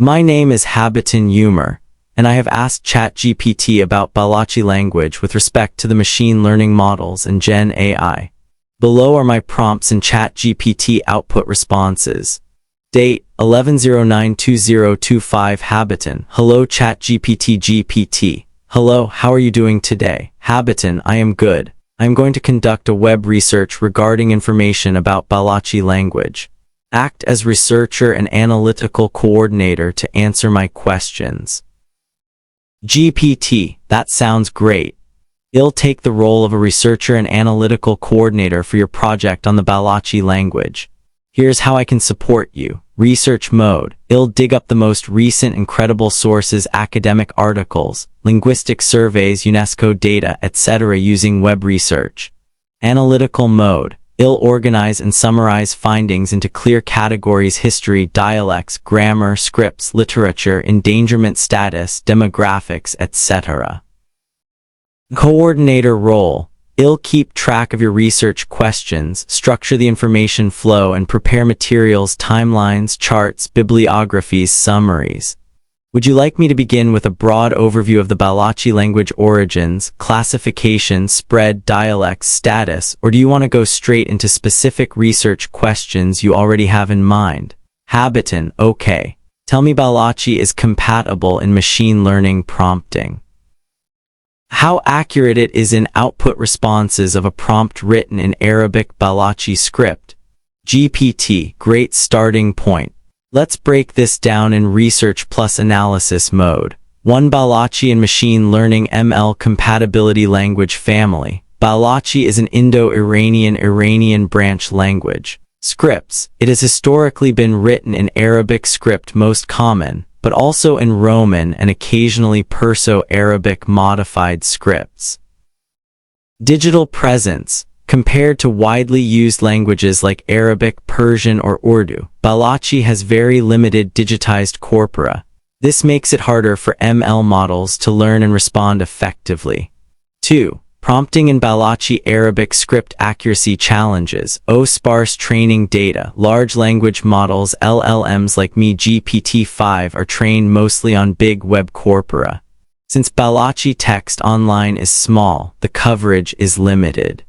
My name is Habitan Umer, and I have asked ChatGPT about Balochi language with respect to the machine learning models and Gen AI. Below are my prompts and ChatGPT output responses. Date 11/09/2025 Habitan. Hello ChatGPT. Hello, how are you doing today? Habitan, I am good. I am going to conduct a web research regarding information about Balochi language. Act as researcher and analytical coordinator to answer my questions. GPT, that sounds great. I'll take the role of a researcher and analytical coordinator for your project on the Balochi language. Here's how I can support you. Research mode. I'll dig up the most recent and credible sources, academic articles, linguistic surveys, UNESCO data, etc. using web research. Analytical mode. I'll organize and summarize findings into clear categories: history, dialects, grammar, scripts, literature, endangerment status, demographics, etc. Coordinator role. I'll keep track of your research questions, structure the information flow, and prepare materials, timelines, charts, bibliographies, summaries. Would you like me to begin with a broad overview of the Balochi language origins, classification, spread, dialects, status, or do you want to go straight into specific research questions you already have in mind? Habitan, okay. Tell me Balochi is compatible in machine learning prompting. How accurate it is in output responses of a prompt written in Arabic Balochi script. GPT, great starting point. Let's break this down in research plus analysis mode. 1. Balochi and machine learning ML compatibility language family. Balochi is an Indo-Iranian branch language. Scripts. It has historically been written in Arabic script, most common, but also in Roman and occasionally Perso-Arabic modified scripts. Digital presence. Compared to widely used languages like Arabic, Persian, or Urdu, Balochi has very limited digitized corpora. This makes it harder for ML models to learn and respond effectively. 2. Prompting in Balochi Arabic script accuracy challenges. Sparse training data. Large language models LLMs like GPT-5 are trained mostly on big web corpora. Since Balochi text online is small, the coverage is limited.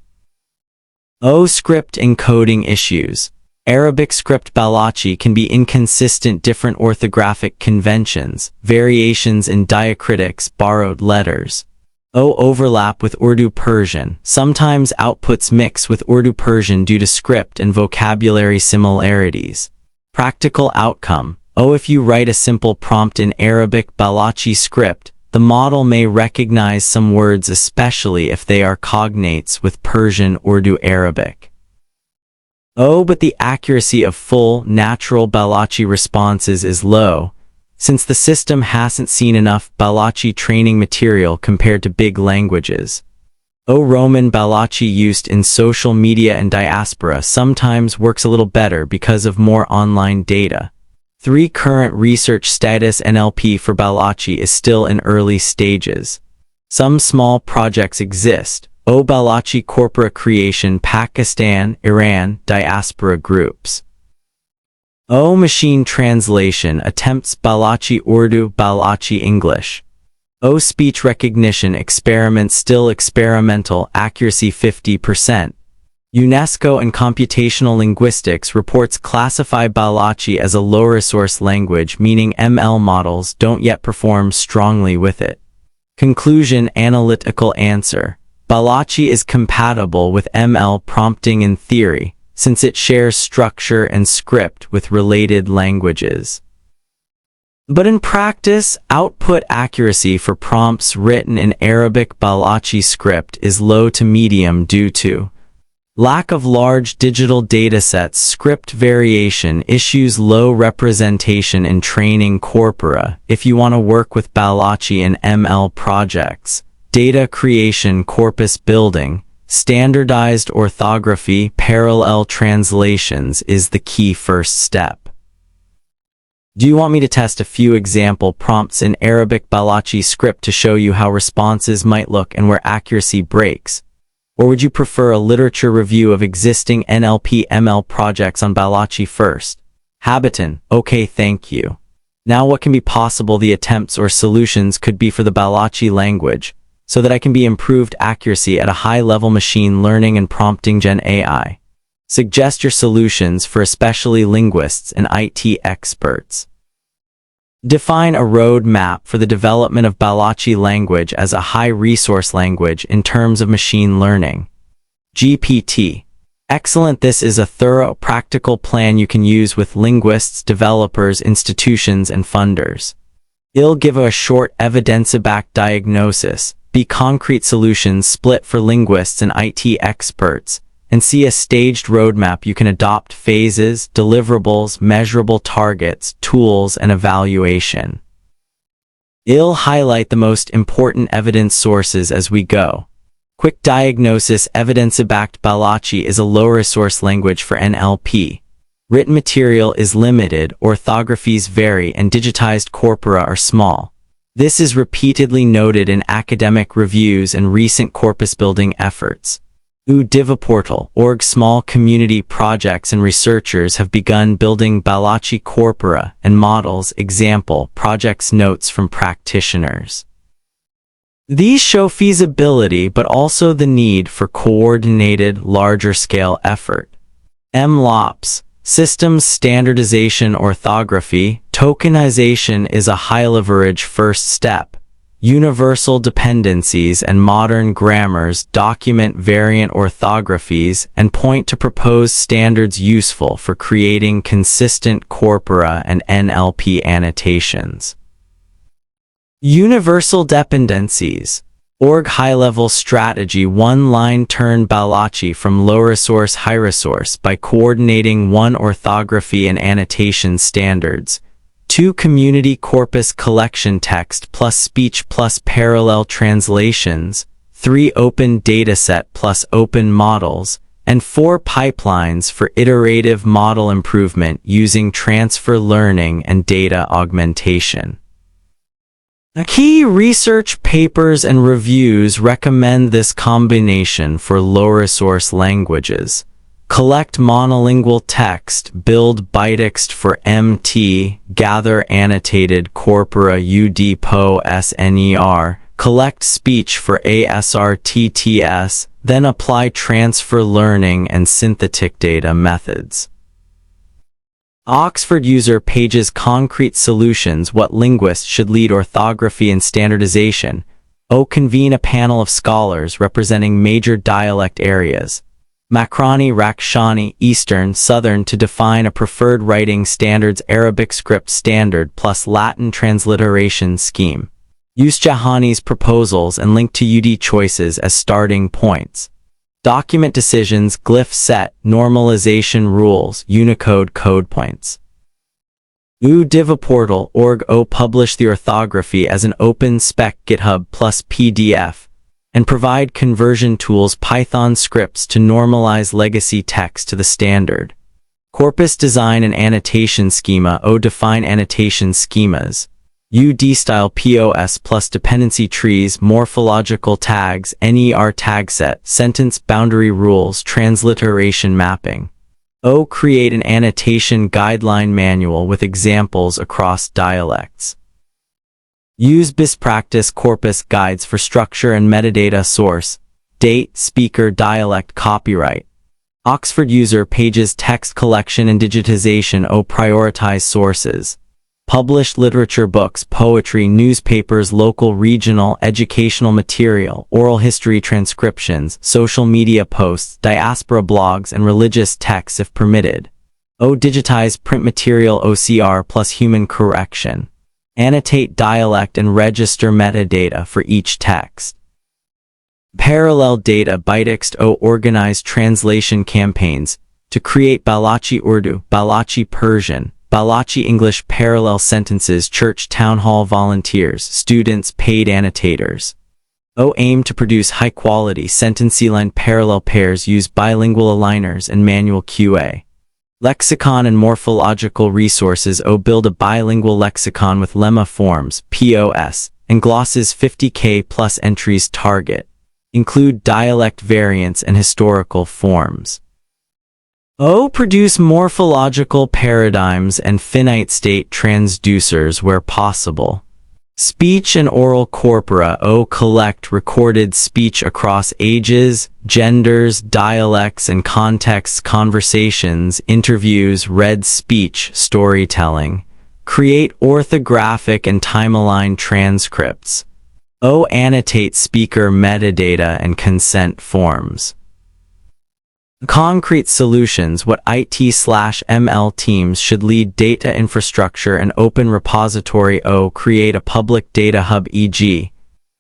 Script encoding issues. Arabic script Balochi can be inconsistent, different orthographic conventions, variations in diacritics, borrowed letters. Overlap with Urdu Persian. Sometimes outputs mix with Urdu Persian due to script and vocabulary similarities. Practical outcome. If you write a simple prompt in Arabic Balochi script, the model may recognize some words, especially if they are cognates with Persian Urdu Arabic. But the accuracy of full, natural Balochi responses is low, since the system hasn't seen enough Balochi training material compared to big languages. Roman Balochi used in social media and diaspora sometimes works a little better because of more online data. 3. Current research status. NLP for Balochi is still in early stages. Some small projects exist. Balochi corpora creation, Pakistan, Iran, diaspora groups. Machine translation attempts, Balochi Urdu, Balochi English. Speech recognition experiments, still experimental, accuracy 50%. UNESCO and computational linguistics reports classify Balochi as a low-resource language, meaning ML models don't yet perform strongly with it. Conclusion. Analytical answer. Balochi is compatible with ML prompting in theory, since it shares structure and script with related languages. But in practice, output accuracy for prompts written in Arabic Balochi script is low to medium due to lack of large digital datasets, script variation issues, low representation in training corpora. If you want to work with Balochi in ML projects, data creation, corpus building, standardized orthography, parallel translations is the key first step. Do you want me to test a few example prompts in Arabic Balochi script to show you how responses might look and where accuracy breaks? Or would you prefer a literature review of existing NLP ML projects on Balochi first? Habitan, okay, thank you. Now what can be possible the attempts or solutions could be for the Balochi language, so that I can be improved accuracy at a high-level machine learning and prompting gen AI. Suggest your solutions for especially linguists and IT experts. Define a roadmap for the development of Balochi language as a high-resource language in terms of machine learning. GPT. Excellent. This is a thorough, practical plan you can use with linguists, developers, institutions, and funders. It'll give a short, evidence-backed diagnosis, be concrete solutions split for linguists and IT experts, and see a staged roadmap you can adopt phases, deliverables, measurable targets, tools, and evaluation. It'll highlight the most important evidence sources as we go. Quick diagnosis. Evidence-backed Balochi is a low-resource language for NLP. Written material is limited, orthographies vary, and digitized corpora are small. This is repeatedly noted in academic reviews and recent corpus-building efforts. Divaportal.org small community projects and researchers have begun building Balochi corpora and models. Example projects notes from practitioners. These show feasibility but also the need for coordinated, larger-scale effort. MLOps, Systems Standardization Orthography, tokenization is a high-leverage first step. Universal dependencies and modern grammars document variant orthographies and point to proposed standards useful for creating consistent corpora and NLP annotations. Universal dependencies. Org high-level strategy. One-line turn Balochi from low-resource high-resource by coordinating 1 orthography and annotation standards, 2 community corpus collection text plus speech plus parallel translations, 3 open dataset plus open models, and 4 pipelines for iterative model improvement using transfer learning and data augmentation. Key research papers and reviews recommend this combination for low-resource languages. Collect monolingual text, build bytext for MT, gather annotated corpora UDPO SNER, collect speech for ASRTTS, then apply transfer learning and synthetic data methods. Oxford User Pages Concrete Solutions. What linguists should lead orthography and standardization? Convene a panel of scholars representing major dialect areas. Makrani, Rakshani, Eastern, Southern to define a preferred writing standards Arabic script standard plus Latin transliteration scheme. Use Jahani's proposals and link to UD choices as starting points. Document decisions, glyph set, normalization rules, Unicode code points. Divaportal.org publish the orthography as an open spec GitHub plus PDF, and provide conversion tools Python scripts to normalize legacy text to the standard. Corpus design and annotation schema. Define annotation schemas. UD-style POS plus dependency trees, morphological tags, NER tagset, sentence boundary rules, transliteration mapping. Create an annotation guideline manual with examples across dialects. Use BIS practice corpus guides for structure and metadata source, date, speaker, dialect, copyright. Oxford User Pages text collection and digitization. Prioritize sources. Published literature, books, poetry, newspapers, local, regional, educational material, oral history transcriptions, social media posts, diaspora blogs, and religious texts if permitted. Digitize print material OCR plus human correction. Annotate dialect and register metadata for each text. Parallel data bytext. Organize translation campaigns to create Balochi Urdu, Balochi Persian, Balochi English parallel sentences. Church town hall volunteers, students, paid annotators. Aim to produce high-quality sentence-line parallel pairs. Use bilingual aligners and manual QA. Lexicon and morphological resources. Build a bilingual lexicon with lemma forms, POS, and glosses. 50K plus entries. Target. Include dialect variants and historical forms. O. Produce morphological paradigms and finite state transducers where possible. Speech and oral corpora. O. Collect recorded speech across ages, genders, dialects and contexts, conversations, interviews, read speech, storytelling. Create orthographic and time-aligned transcripts. O. Annotate speaker metadata and consent forms. Concrete solutions. What IT/ML teams should lead data infrastructure and open repository. O. Create a public data hub, e.g.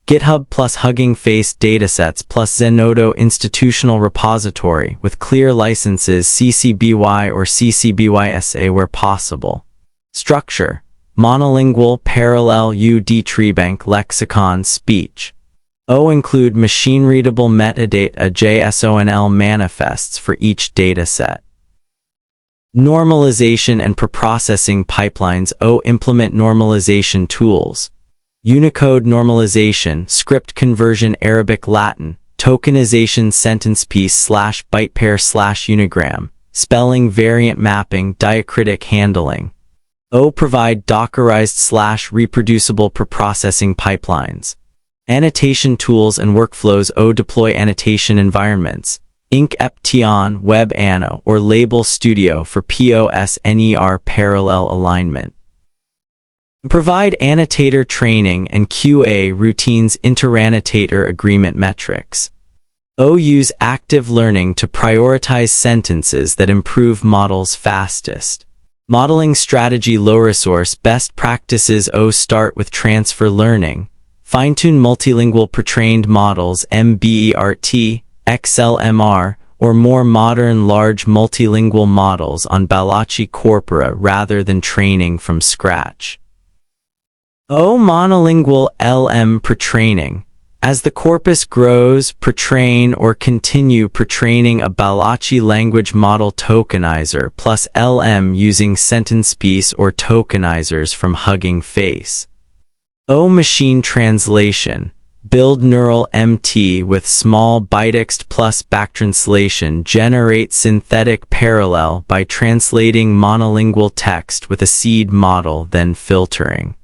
GitHub plus Hugging Face datasets plus Zenodo institutional repository with clear licenses, CC BY or CC BY SA where possible. Structure: monolingual, parallel, UD treebank, lexicon, speech. O. Include machine-readable metadata, JSONL manifests for each dataset. Normalization and preprocessing pipelines. O. Implement normalization tools. Unicode normalization, script conversion, Arabic Latin, tokenization, sentence piece / byte pair / unigram, spelling variant mapping, diacritic handling. O. Provide Dockerized / reproducible preprocessing pipelines. Annotation tools and workflows. O. Deploy annotation environments. Inc. Eption, Web Anno, or Label Studio for POS/NER parallel alignment. Provide annotator training and QA routines, interannotator agreement metrics. O. Use active learning to prioritize sentences that improve models fastest. Modeling strategy. Low resource best practices. O. Start with transfer learning. Fine-tune multilingual pre-trained models, MBERT, XLMR, or more modern large multilingual models on Balochi corpora rather than training from scratch. O. Monolingual LM pre-training. As the corpus grows, pre-train or continue pre-training a Balochi language model tokenizer plus LM using sentence piece or tokenizers from Hugging Face. O. Machine translation. Build neural MT with small bytext plus backtranslation. Generate synthetic parallel by translating monolingual text with a seed model, then filtering.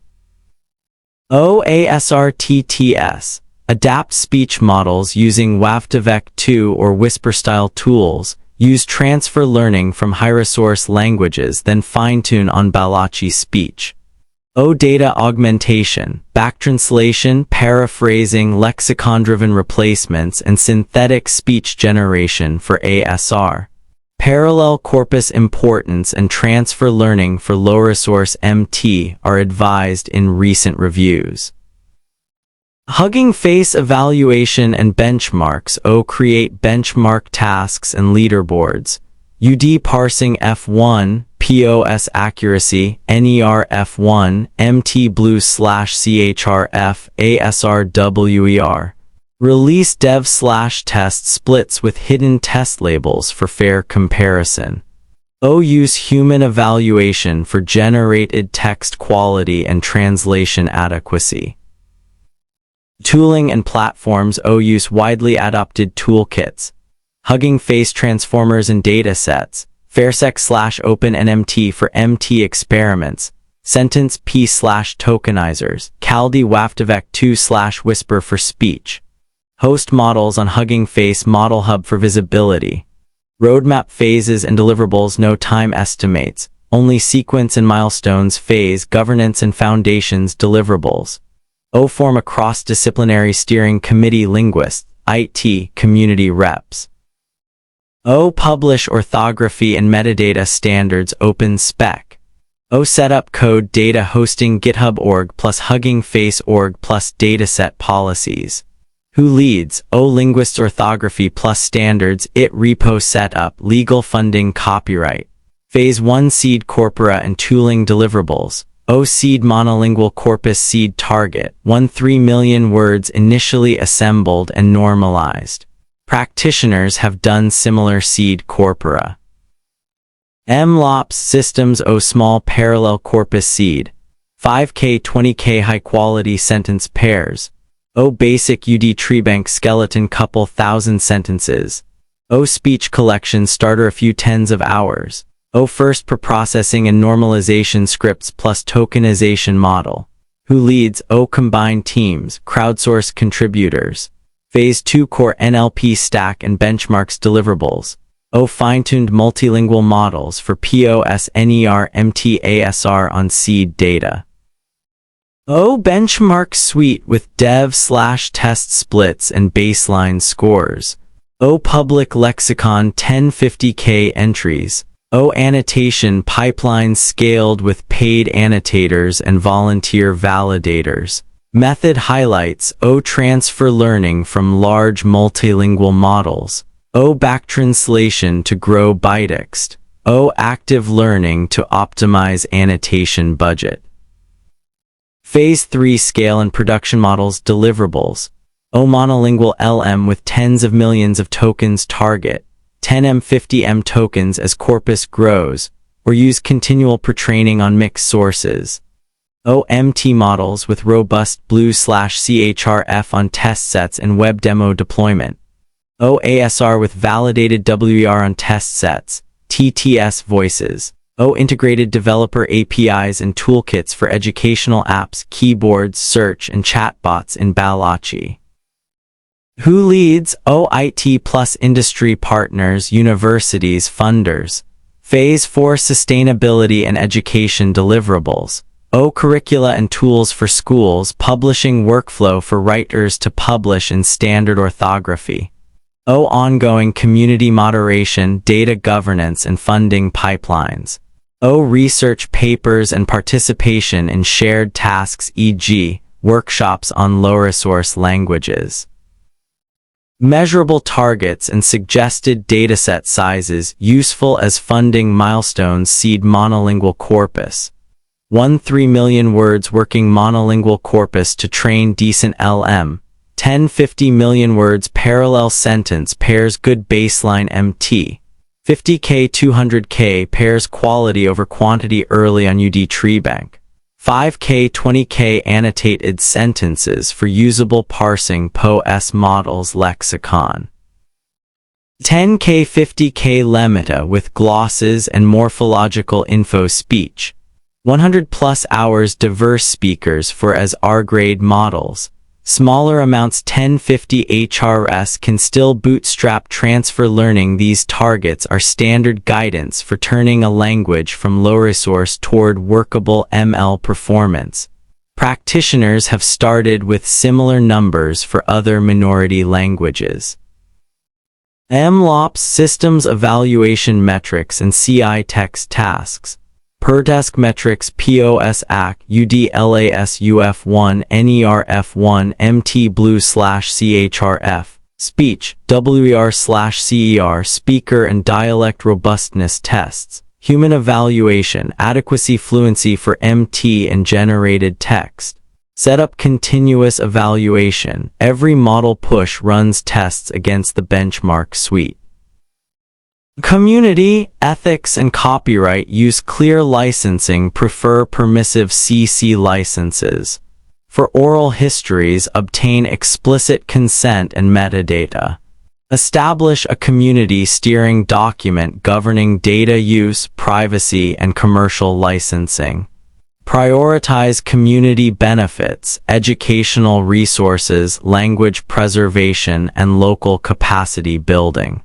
O. ASRTTS. Adapt speech models using WavTVec2 or whisper-style tools. Use transfer learning from high-resource languages, then fine-tune on Balochi speech. O. Data augmentation, backtranslation, paraphrasing, lexicon-driven replacements, and synthetic speech generation for ASR. Parallel corpus importance and transfer learning for low-resource MT are advised in recent reviews. Hugging Face evaluation and benchmarks. O. Create benchmark tasks and leaderboards. UD parsing F1, POS accuracy, NER F1, MT blue / CHRF, ASRWER. Release dev / test splits with hidden test labels for fair comparison. O. Use human evaluation for generated text quality and translation adequacy. Tooling and platforms. O. Use widely adopted toolkits. Hugging Face transformers and datasets. Fairsec / OpenNMT for MT experiments. Sentence P / tokenizers. Caldi WavTVec2 / Whisper for speech. Host models on Hugging Face Model Hub for visibility. Roadmap phases and deliverables. No time estimates, only sequence and milestones. Phase governance and foundations deliverables. O. Form a cross-disciplinary steering committee. Linguists, IT, community reps. O. Publish orthography and metadata standards. Open spec. O. Set up code data hosting GitHub org plus Hugging Face org plus dataset policies. Who leads? O. Linguists orthography plus standards. IT repo setup. Legal funding. Copyright. Phase 1 seed corpora and tooling deliverables. O. Seed monolingual corpus. Seed target 1.3 million words initially assembled and normalized. Practitioners have done similar seed corpora. MLOps systems. O. Small parallel corpus seed. 5K 20K high quality sentence pairs. O. Basic UD treebank skeleton couple thousand sentences. O speech collection starter a few tens of hours. O first preprocessing and normalization scripts plus tokenization model. Who leads? O combined teams, crowdsourced contributors. Phase 2 core NLP stack and benchmarks deliverables. O fine-tuned multilingual models for POSNER-MTASR on seed data. O benchmark suite with dev/test splits and baseline scores. O public lexicon 1050K entries. O annotation pipelines scaled with paid annotators and volunteer validators. Method highlights. O transfer learning from large multilingual models. O backtranslation to grow Bytext. O active learning to optimize annotation budget. Phase 3 scale and production models deliverables. O monolingual LM with tens of millions of tokens target. 10M 50M tokens as corpus grows, or use continual pretraining on mixed sources. O MT models with robust blue/CHRF on test sets and web demo deployment. O ASR with validated WER on test sets, TTS voices. O integrated developer APIs and toolkits for educational apps, keyboards, search, and chatbots in Balochi. Who leads? O IT plus industry partners, universities, funders. Phase 4 sustainability and education deliverables. O curricula and tools for schools, publishing workflow for writers to publish in standard orthography. O ongoing community moderation, data governance, and funding pipelines. O research papers and participation in shared tasks, e.g., workshops on low-resource languages. Measurable targets and suggested dataset sizes useful as funding milestones. Seed monolingual corpus. 1-3 million words working monolingual corpus to train decent LM. 10-50 million words parallel sentence pairs good baseline MT. 50K 200K pairs quality over quantity early on UD Treebank. 5K 20K annotated sentences for usable parsing POS models lexicon. 10K 50K lemata with glosses and morphological info speech. 100 plus hours diverse speakers for as R-grade models. Smaller amounts 1050 HRS can still bootstrap transfer learning. These targets are standard guidance for turning a language from low resource toward workable ML performance. Practitioners have started with similar numbers for other minority languages. MLOps systems evaluation metrics and CI text tasks. PerTask metrics POS AC UDLAS UF1 NERF1 MT blue/CHRF speech WER/CER speaker and dialect robustness tests human evaluation adequacy fluency for MT and generated text setup continuous evaluation every model push runs tests against the benchmark suite. Community, ethics, and copyright use clear licensing. Prefer permissive CC licenses. For oral histories, obtain explicit consent and metadata. Establish a community steering document governing data use, privacy, and commercial licensing. Prioritize community benefits, educational resources, language preservation, and local capacity building.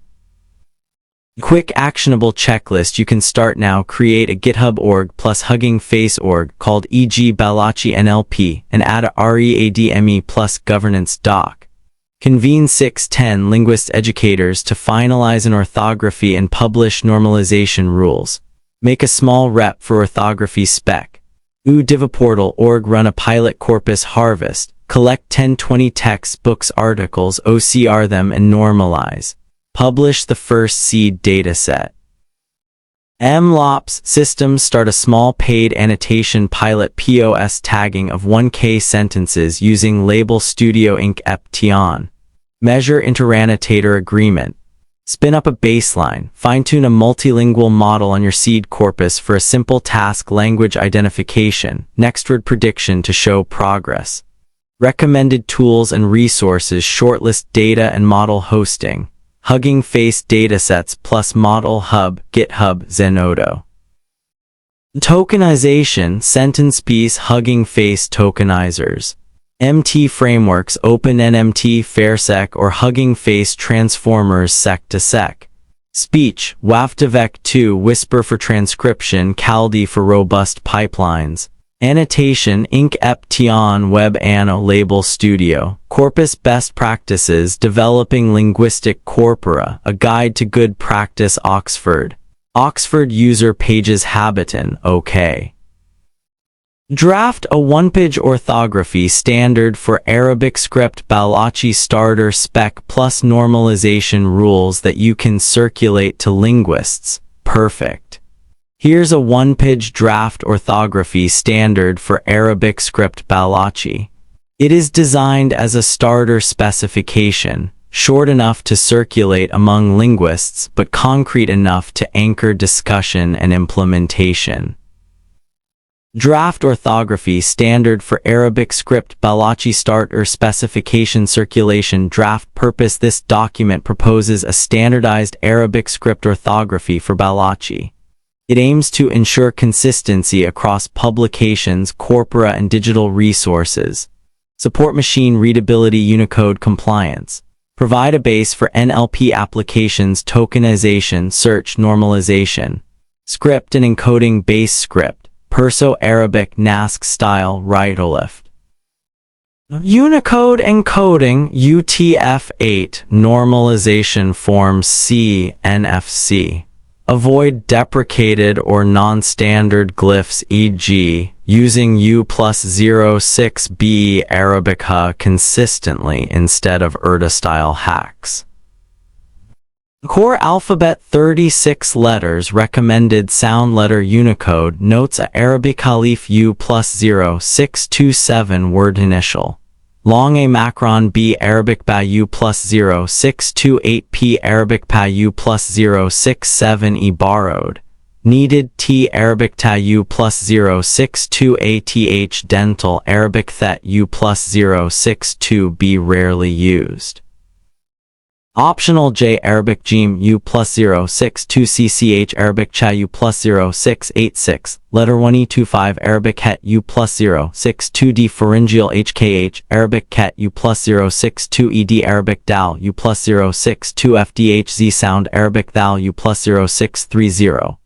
Quick actionable checklist. You can start now. Create a GitHub org plus Hugging Face org called e.g. Balochi NLP and add a README plus governance doc. Convene 6-10 linguist educators to finalize an orthography and publish normalization rules. Make a small rep for orthography spec. Divaportal org run a pilot corpus harvest. Collect 10-20 textbooks articles, OCR them and normalize. Publish the first seed dataset. MLOps systems start a small paid annotation pilot POS tagging of 1K sentences using Label Studio Inc. Eption. Measure interannotator agreement. Spin up a baseline. Fine-tune a multilingual model on your seed corpus for a simple task language identification, nextword prediction to show progress. Recommended tools and resources. Shortlist data and model hosting. Hugging Face Datasets plus Model Hub, GitHub, Zenodo. Tokenization, Sentence-Piece Hugging Face Tokenizers. MT Frameworks, OpenNMT, FairSec, or Hugging Face Transformers Sec-to-Sec. Speech, WAV2Vec 2, Whisper for transcription, Caldi for robust pipelines. Annotation, Inc. Eption Web Anno Label Studio. Corpus Best Practices, Developing Linguistic Corpora, A Guide to Good Practice Oxford. Oxford User Pages Habitan, OK. Draft, a one-page orthography standard for Arabic script. Balochi Starter Spec plus normalization rules that you can circulate to linguists. Perfect. Here's a one-page draft orthography standard for Arabic script Balochi. It is designed as a starter specification, short enough to circulate among linguists but concrete enough to anchor discussion and implementation. Draft Orthography Standard for Arabic Script Balochi Starter Specification Circulation Draft Purpose. This document proposes a standardized Arabic script orthography for Balochi. It aims to ensure consistency across publications, corpora, and digital resources, support machine readability, Unicode compliance, provide a base for NLP applications, tokenization, search normalization, script and encoding base script, Perso-Arabic NASC style Write-Olift. Unicode encoding UTF-8 normalization forms C NFC. Avoid deprecated or non-standard glyphs, e.g., using U+06B Arabica consistently instead of Urdu-style hacks. Core alphabet 36 letters recommended sound letter Unicode notes a Arabic alif U+0627 word initial. Long A macron B Arabic ba U+0628 P Arabic pa U+067 E borrowed. Needed T Arabic ta U+062 ATH dental Arabic thet U+062 B rarely used. Optional J Arabic Jim U+062 CCH Arabic Cha U+0686 Letter 1E25 Arabic Het U+062 D Pharyngeal HKH Arabic Ket U+062 ED Arabic Dal U+062 FDHZ Sound Arabic Thal U+0630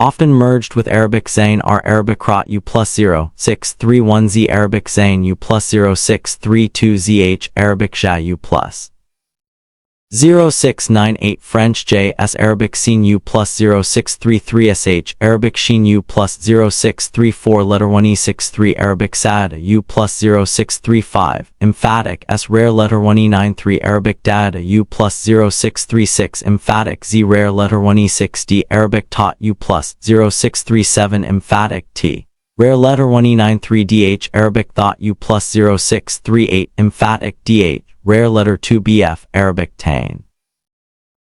Often merged with Arabic Zain R Arabic Rot U+0631 Z Arabic Zain U+0632 ZH Arabic Ja U+0698 French JS Arabic Sin U+0633 SH Arabic Shin U+0634 Letter 1E63 Arabic Sad U+0635 Emphatic S Rare Letter 1E93 Arabic Dad U+0636 Emphatic Z Rare Letter 1E6D Arabic Tot U+0637 Emphatic T Rare Letter 1E93 DH Arabic Thought U+0638 Emphatic DH Rare Letter 2BF Arabic Tain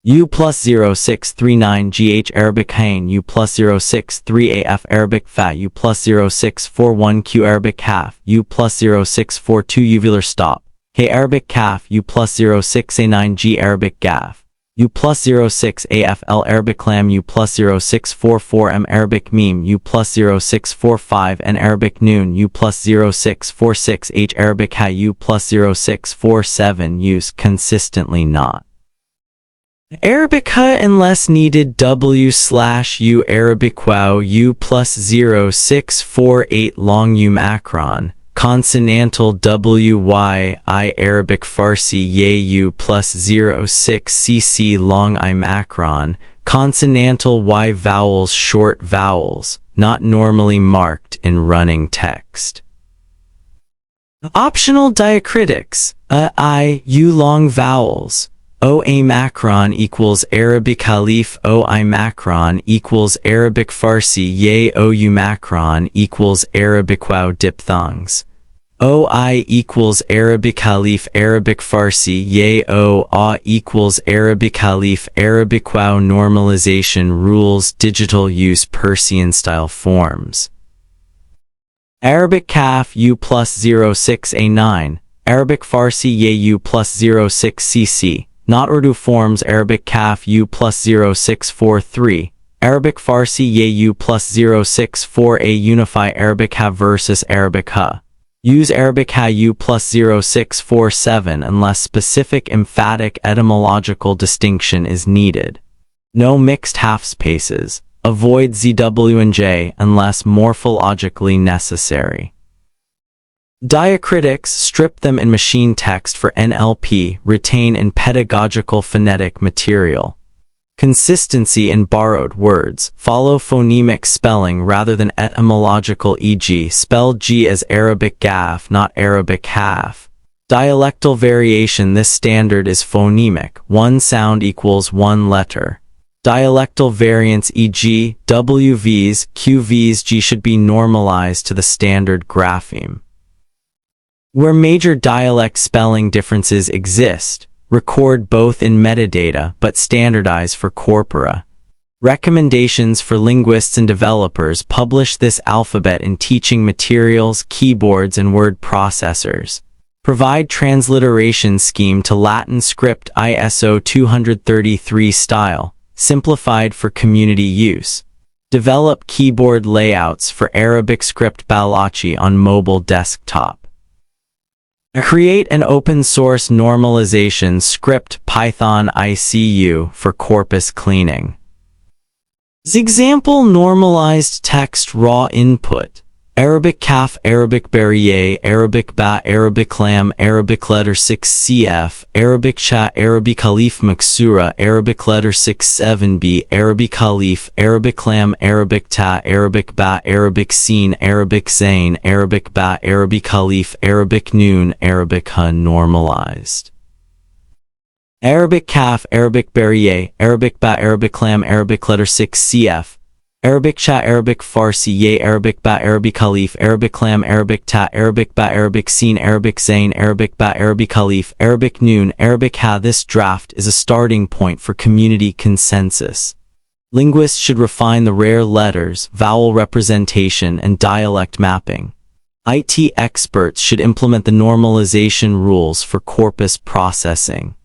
U+0639 GH Arabic Hain U+063AF Arabic Fa U+0641 Q Arabic Half U+0642 Uvular Stop K Arabic Kaf U+06A9 G Arabic Gaf U+06AFL Arabic Lam U+0644 M Arabic Meme U+0645 N Arabic Noon U+0646 H Arabic Ha U+0647 Use consistently not Arabica unless needed W/U Arabic Wow U+0648 Long U Macron Consonantal WY I Arabic Farsi Ye U+06cc Long I Macron Consonantal Y vowels short vowels, not normally marked in running text. Optional diacritics I U long vowels O A Macron equals Arabic Alif O I Macron equals Arabic Farsi Ye O U Macron equals Arabic Wow diphthongs. O I equals Arabic Alif Arabic Farsi Ye O A equals Arabic Alif Arabic Wow normalization rules digital use Persian style forms. Arabic Kaf U+06A9 Arabic Farsi Ye U+06cc not Urdu forms Arabic Kaf U plus 0643, Arabic Farsi Ye U plus 064A Unify Arabic Ha versus Arabic Ha. Use Arabic Ha U plus 0647 unless specific emphatic etymological distinction is needed. No mixed half spaces. Avoid ZW and J unless morphologically necessary. Diacritics, strip them in machine text for NLP, retain in pedagogical phonetic material. Consistency in borrowed words, follow phonemic spelling rather than etymological, e.g., spell G as Arabic Gaf, not Arabic Half. Dialectal variation, this standard is phonemic, one sound equals one letter. Dialectal variance, e.g., WVs, QVs, G should be normalized to the standard grapheme. Where major dialect spelling differences exist, record both in metadata but standardize for corpora. Recommendations for linguists and developers: publish this alphabet in teaching materials, keyboards, and word processors. Provide transliteration scheme to Latin script ISO 233 style, simplified for community use. Develop keyboard layouts for Arabic script Balochi on mobile desktop. Create an open-source normalization script Python ICU for corpus cleaning. Example: normalized text raw input. Arabic Kaf, Arabic Berrier, Arabic Ba, Arabic Lam, Arabic letter 6 CF, Arabic Cha, Arabic Khalif Maksura, Arabic letter 6 7B, Arabic Khalif, Arabic Lam, Arabic Ta, Arabic Ba, Arabic Sin, Arabic Zain, Arabic Ba, Arabic Khalif, Arabic Noon, Arabic Ha. Normalized. Arabic Kaf, Arabic Berrier, Arabic Ba, Arabic Lam, Arabic letter 6 CF, Arabic Cha, Arabic Farsi Ye, Arabic Ba, Arabic Khalif, Arabic Lam, Arabic Ta, Arabic Ba, Arabic Sin, Arabic Zain, Arabic Ba, Arabic Khalif, Arabic Noon, Arabic Ha. This draft is a starting point for community consensus. Linguists should refine the rare letters, vowel representation, and dialect mapping. IT experts should implement the normalization rules for corpus processing.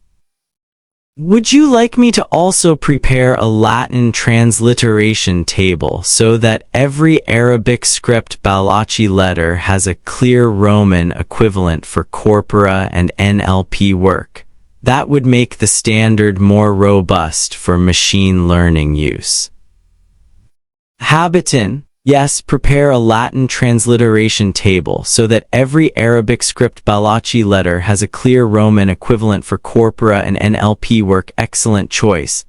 Would you like me to also prepare a Latin transliteration table so that every Arabic script Balochi letter has a clear Roman equivalent for corpora and NLP work? That would make the standard more robust for machine learning use. Habitan. Yes, prepare a Latin transliteration table so that every Arabic script Balochi letter has a clear Roman equivalent for corpora and NLP work. Excellent choice.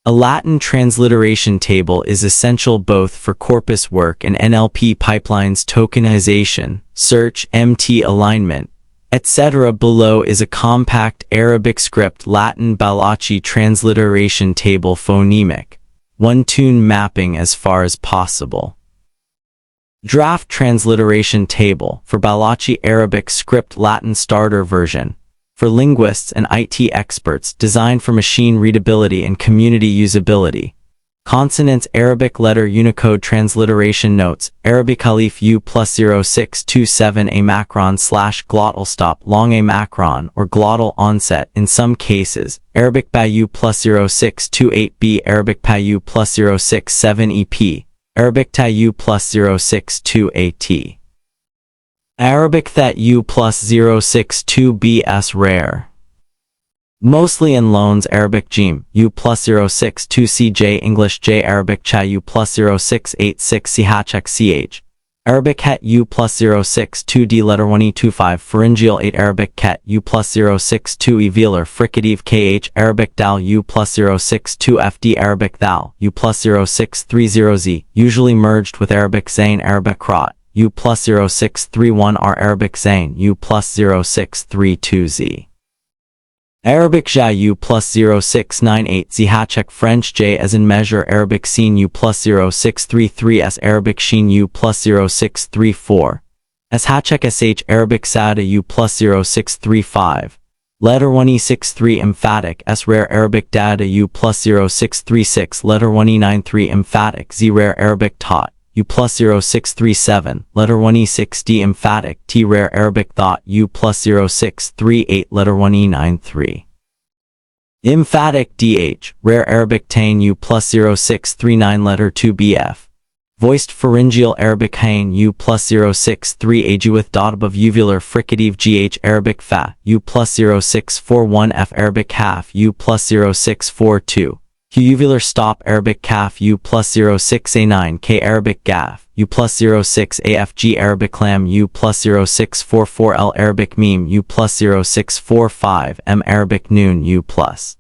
A Latin transliteration table is essential both for corpus work and NLP pipelines, tokenization, search, MT alignment, etc. Below is a compact Arabic script Latin Balochi transliteration table, phonemic, one-tune mapping as far as possible. Draft transliteration table for Balochi Arabic script Latin starter version for linguists and IT experts, designed for machine readability and community usability. Consonants Arabic letter Unicode transliteration notes Arabic Khalif U plus 0627 a macron / glottal stop long a macron or glottal onset in some cases, Arabic Ba U plus 0628B, Arabic Pa U plus 067 EP, Arabic Ta U plus 062 AT. Arabic That U plus 062 BS rare. Mostly in loans Arabic Jim U plus 062 CJ English J Arabic Cha U plus 0686 Chak CH Arabic Het U plus 062 D letter 1E25 Pharyngeal 8 Arabic Ket U plus 062 E velar fricative KH Arabic Dal U plus 062 FD Arabic Thal U plus 0630 Z usually merged with Arabic Zain Arabic Rot U plus 0631 R Arabic Zain U plus 0632 Z Arabic Ja U plus 0698 Z Hachek French J as in measure Arabic Sin U plus 0633 S Arabic Shin U plus 0634 S Hachek SH Arabic Sada U plus 0635 Letter 1E63 emphatic S rare Arabic Dada U plus 0636 Letter 1E93 emphatic Z rare Arabic Tot U plus 0637, letter 1E6D emphatic, T rare Arabic thought U plus 0638, letter 1E93. Emphatic DH, rare Arabic tain U plus 0639 letter 2 BF. Voiced pharyngeal Arabic hain U plus 063 AG with dot above uvular fricative GH Arabic fa U plus 0641 F Arabic half U plus 0642. Q uvular stop Arabic calf U plus 06A9 K Arabic gaff U plus 06 AFG Arabic lam U plus 0644 L Arabic meme U plus 0645 M Arabic noon U plus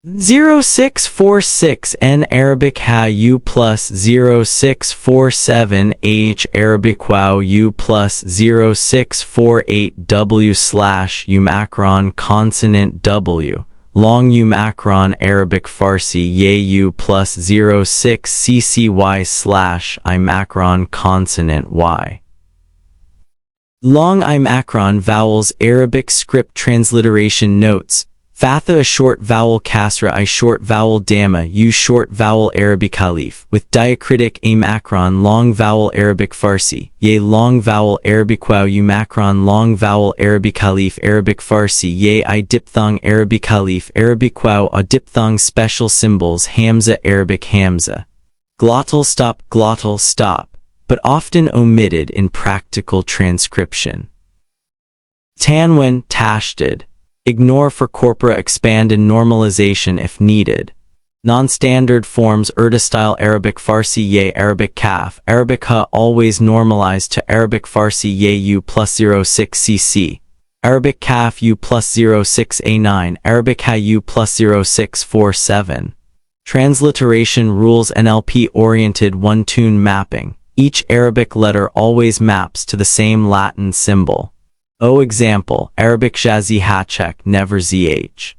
0646 N Arabic ha U plus 0647 H Arabic wow U plus 0648 W slash U macron consonant W. Long U macron Arabic Farsi Ye U plus 06 CCY slash I macron consonant Y. Long I macron vowels Arabic script transliteration notes. Fatha a short vowel kasra I short vowel damma U short vowel Arabic alif with diacritic a macron long vowel Arabic Farsi Ye long vowel Arabic wow U macron long vowel Arabic alif Arabic Farsi Ye I diphthong Arabic alif Arabic wow a diphthong special symbols Hamza Arabic Hamza. Glottal stop but often omitted in practical transcription. Tanwin tashdid. Ignore for corpora expand in normalization if needed. Non-standard forms style Arabic Farsi Ye Arabic Kaf Arabic Ha always normalized to Arabic Farsi Ye U plus 06 CC. Arabic Kaf U plus 06 A9 Arabic Ha U plus 0647. Transliteration rules NLP-oriented one-tune mapping. Each Arabic letter always maps to the same Latin symbol. Example, Arabic Jazi Hachek never ZH.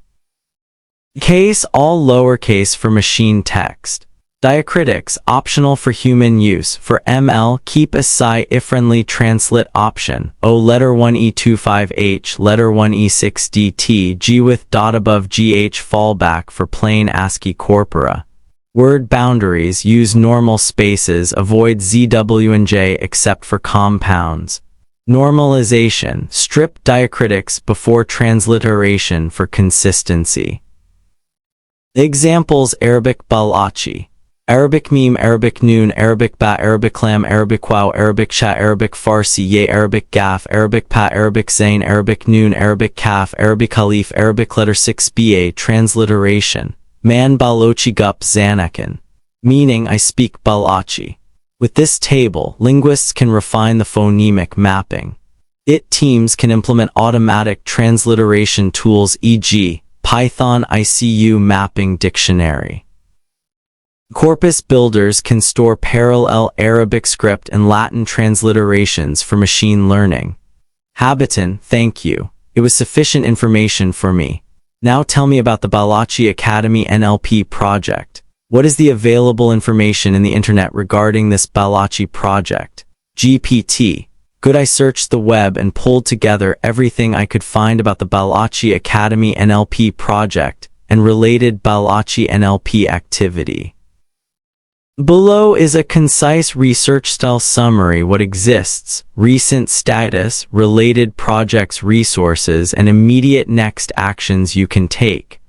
Case all lowercase for machine text. Diacritics optional for human use. For ML keep a SCI-friendly translate option. Letter 1 E25H, letter 1 E6DT, G with dot above GH fallback for plain ASCII corpora. Word boundaries use normal spaces, avoid ZW and J except for compounds. Normalization, strip diacritics before transliteration for consistency. Examples Arabic Balochi, Arabic meme Arabic noon Arabic ba Arabic lam Arabic wow Arabic sha Arabic Farsi Ye Arabic gaf Arabic pa Arabic zain Arabic noon Arabic kaf Arabic Khalif Arabic letter 6ba transliteration. Man Balochi gup Zanakan. Meaning I speak Balochi. With this table, linguists can refine the phonemic mapping. Teams can implement automatic transliteration tools e.g., Python ICU Mapping Dictionary. Corpus builders can store parallel Arabic script and Latin transliterations for machine learning. Habitan, thank you. It was sufficient information for me. Now tell me about the Balochi Academy NLP project. What is the available information in the internet regarding this Balochi project? GPT. Good. I searched the web and pulled together everything I could find about the Balochi Academy NLP project and related Balochi NLP activity. Below is a concise research-style summary what exists, recent status, related projects resources and immediate next actions you can take.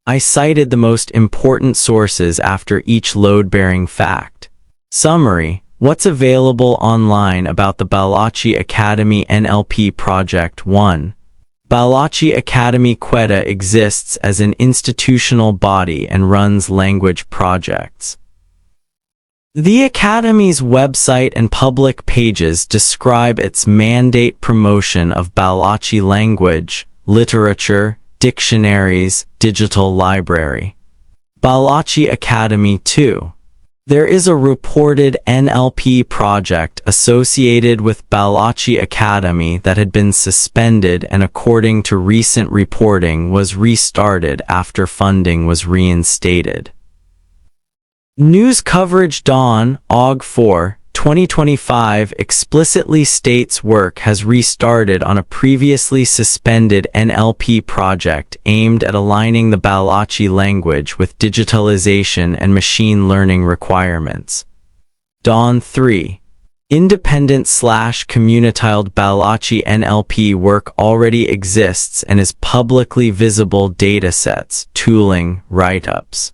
I cited the most important sources after each load-bearing fact. Summary. What's available online about the Balochi Academy NLP Project 1. Balochi Academy Quetta exists as an institutional body and runs language projects. The Academy's website and public pages describe its mandate promotion of Balochi language, literature, dictionaries, digital library. Balochi Academy 2. There is a reported NLP project associated with Balochi Academy that had been suspended and according to recent reporting was restarted after funding was reinstated. News coverage Dawn, Aug 4, 2025 explicitly states work has restarted on a previously suspended NLP project aimed at aligning the Balochi language with digitalization and machine learning requirements. Dawn 3. Independent/communitized Balochi NLP work already exists and is publicly visible datasets, tooling, write-ups.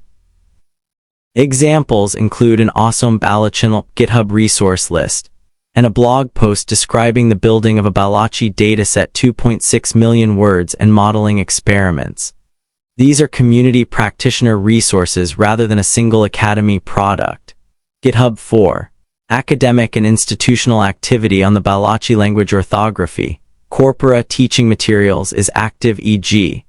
Examples include an awesome Balochi GitHub resource list and a blog post describing the building of a Balochi dataset 2.6 million words and modeling experiments. These are community practitioner resources rather than a single academy product. GitHub 4. Academic and institutional activity on the Balochi language orthography. Corpora teaching materials is active, e.g.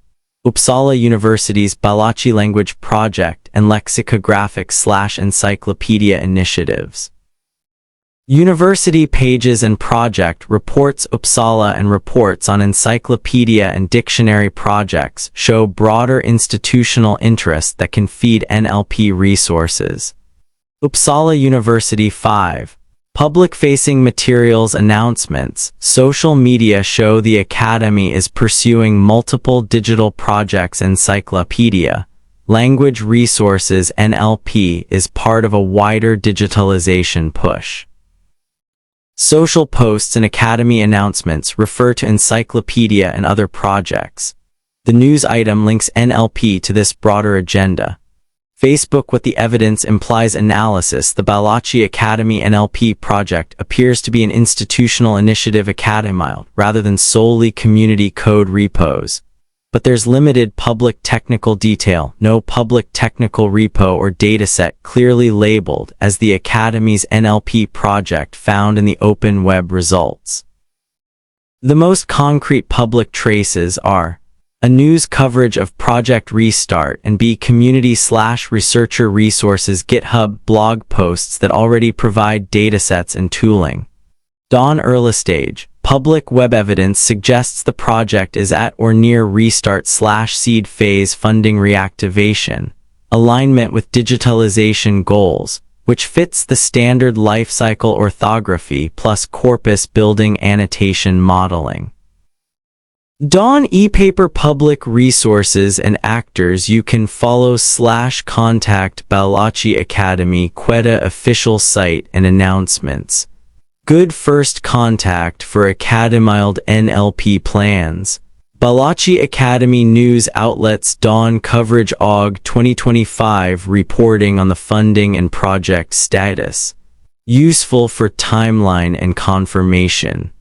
Uppsala University's Balochi Language Project and lexicographic/encyclopedia initiatives. University pages and project reports. Uppsala and reports on encyclopedia and dictionary projects show broader institutional interest that can feed NLP resources. Uppsala University 5. Public-facing materials announcements. Social media show the Academy is pursuing multiple digital projects. Encyclopedia. Language resources NLP is part of a wider digitalization push. Social posts and Academy announcements refer to encyclopedia and other projects. The news item links NLP to this broader agenda. Facebook. What the evidence implies analysis. The Balochi Academy NLP project appears to be an institutional initiative academy rather than solely community code repos. But there's limited public technical detail, no public technical repo or dataset clearly labeled as the Academy's NLP project found in the open web results. The most concrete public traces are a news coverage of Project Restart and community/researcher resources, GitHub blog posts that already provide datasets and tooling. Dawn early stage. Public web evidence suggests the project is at or near restart/seed phase. Funding reactivation. Alignment with digitalization goals, which fits the standard lifecycle orthography plus corpus building annotation modeling. Dawn e-paper public resources and actors you can follow/contact Balochi Academy Quetta official site and announcements. Good first contact for academy-mild NLP plans. Balochi Academy news outlets. Dawn coverage AUG 2025 reporting on the funding and project status. Useful for timeline and confirmation.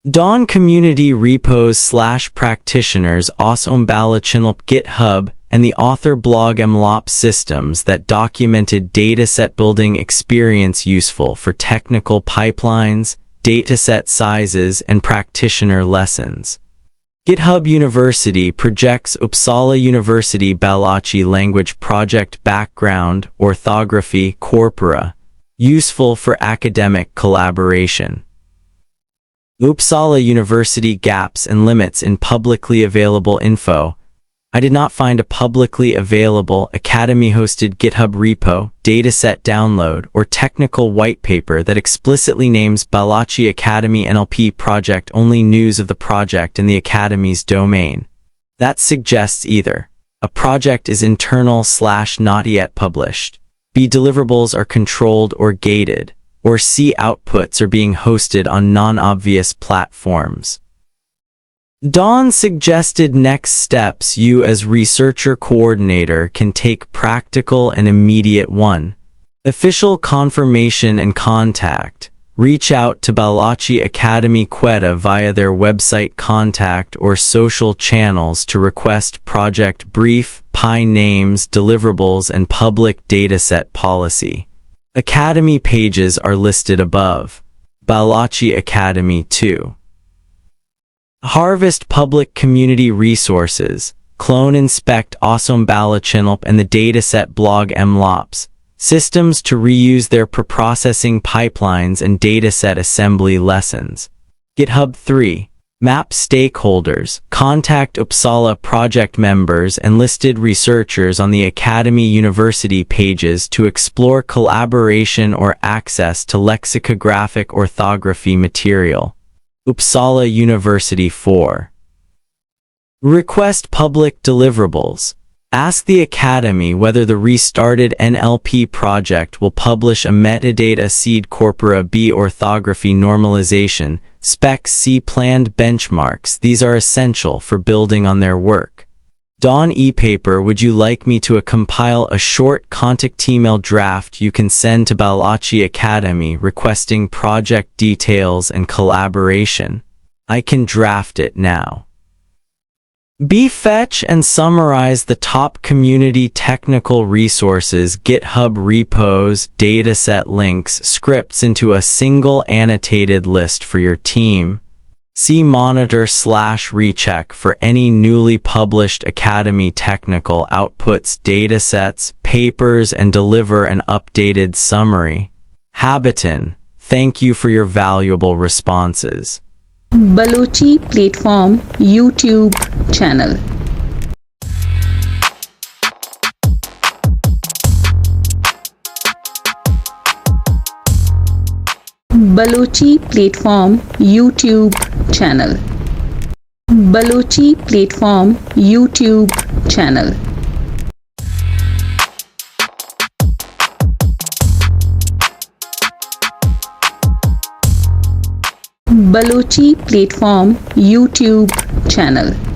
Dawn community repos/practitioners Awesome Balochi GitHub and the author blog MLOP systems that documented dataset building experience useful for technical pipelines, dataset sizes, and practitioner lessons. GitHub University projects Uppsala University Balochi Language Project background, orthography, corpora, useful for academic collaboration. Uppsala University gaps and limits in publicly available info. I did not find a publicly available Academy-hosted GitHub repo, dataset download, or technical white paper that explicitly names Balochi Academy NLP project. Only news of the project in the Academy's domain. That suggests either a project is internal/not yet published, B deliverables are controlled or gated, or C outputs are being hosted on non-obvious platforms. Dawn suggested next steps you as researcher coordinator can take: practical and immediate 1. Official confirmation and contact. Reach out to Balochi Academy Quetta via their website contact or social channels to request project brief, PI names, deliverables, and public dataset policy. Academy pages are listed above. Balochi Academy 2. Harvest public community resources. Clone inspect Awesome Balochi and the dataset blog MLOPs. Systems to reuse their preprocessing pipelines and dataset assembly lessons. GitHub 3. Map stakeholders. Contact Uppsala project members and listed researchers on the Academy University pages to explore collaboration or access to lexicographic orthography material. Uppsala University 4. Request public deliverables. Ask the Academy whether the restarted NLP project will publish a metadata seed corpora B orthography normalization, spec C planned benchmarks. These are essential for building on their work. Dawn ePaper, would you like me to compile a short contact email draft you can send to Balochi Academy requesting project details and collaboration? I can draft it now. B. Fetch and summarize the top community technical resources, GitHub repos, dataset links, scripts into a single annotated list for your team. C. Monitor/recheck for any newly published Academy technical outputs, datasets, papers, and deliver an updated summary. Habitan, thank you for your valuable responses. Balochi Platform YouTube channel. Balochi Platform YouTube channel. Balochi Platform YouTube channel. Balochi Platform YouTube channel.